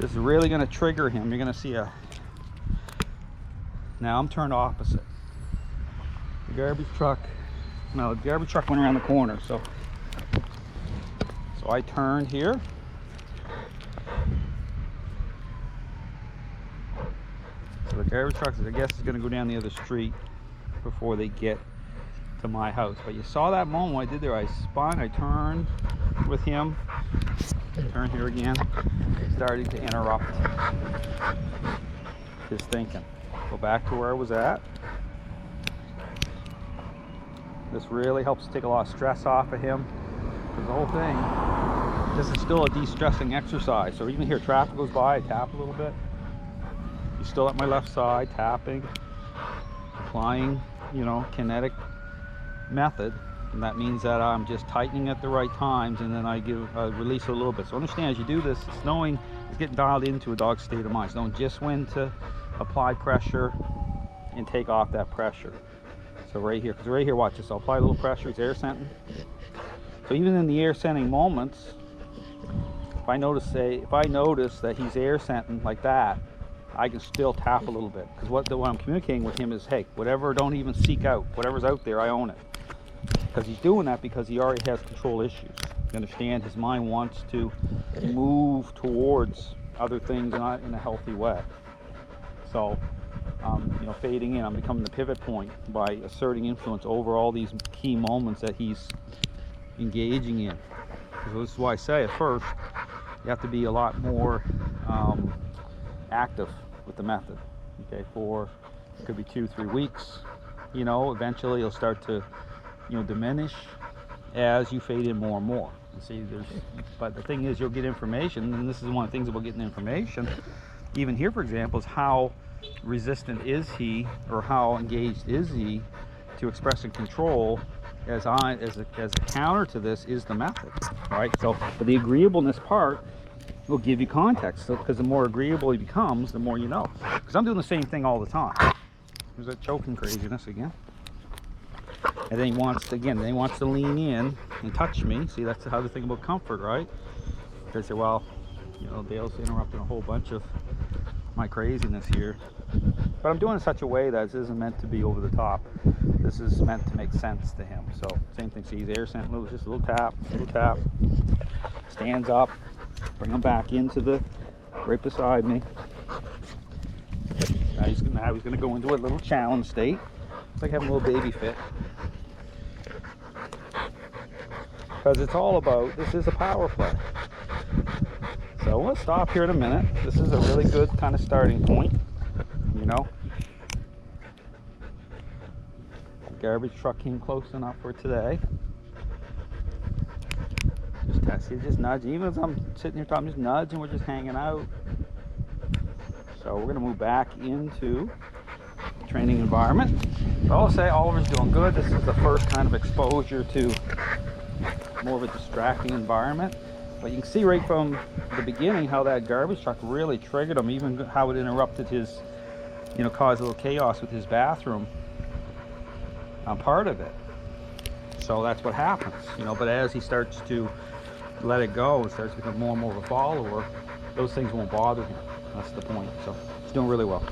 This is really going to trigger him. You're going to see a... Now I'm turned opposite. The garbage truck... No, the garbage truck went around the corner, so I turned here. So the garbage truck, I guess, is going to go down the other street before they get to my house. But you saw that moment what I did there. I spun, I turned with him, turn here again, starting to interrupt his thinking. Go back to where I was at. This really helps take a lot of stress off of him, because the whole thing, this is still a de-stressing exercise. So even here, traffic goes by, I tap a little bit. He's still at my left side, tapping, applying, you know, kinetic method. And that means that I'm just tightening at the right times, and then I release a little bit. So understand, as you do this, it's knowing, it's getting dialed into a dog's state of mind. It's knowing just when to apply pressure and take off that pressure. So right here, because right here, watch this, I'll apply a little pressure, he's air scenting. So even in the air scenting moments, if I notice that he's air scenting like that, I can still tap a little bit, because what I'm communicating with him is, hey, whatever, don't even seek out. Whatever's out there, I own it. Because he's doing that because he already has control issues. You understand, his mind wants to move towards other things, not in a healthy way. So, you know, fading in, I'm becoming the pivot point by asserting influence over all these key moments that he's engaging in. So this is why I say at first, you have to be a lot more active with the method. Okay, for it could be 2-3 weeks. You know, eventually it'll start to, you know, diminish as you fade in more and more. You see, but the thing is, you'll get information, and this is one of the things about getting information. Even here, for example, is how resistant is he, or how engaged is he to expressing control. As a counter to this is the method, right? So, but the agreeableness part will give you context. So, because the more agreeable he becomes, the more you know. Because I'm doing the same thing all the time. There's that choking craziness again. And then he wants to, lean in and touch me. See, that's how to think about comfort, right? They say, well, you know, Dale's interrupting a whole bunch of my craziness here. But I'm doing it in such a way that this isn't meant to be over the top. This is meant to make sense to him. So, same thing. See, he's air sent, just a little tap, stands up, bring him back into right beside me. Now he's gonna go into a little challenge state. It's like having a little baby fit. Because it's all about, this is a power play. So we'll stop here in a minute. This is a really good kind of starting point, you know. The garbage truck came close enough for today. Just nudging. Even as I'm sitting here talking, just nudging, we're just hanging out. So we're gonna move back into the training environment. But I'll say Oliver's doing good. This is the first kind of exposure to more of a distracting environment. But you can see right from the beginning how that garbage truck really triggered him, even how it interrupted his, you know, caused a little chaos with his bathroom. I'm part of it. So that's what happens, you know. But as he starts to let it go and starts to become more and more of a follower, those things won't bother him. That's the point. So he's doing really well.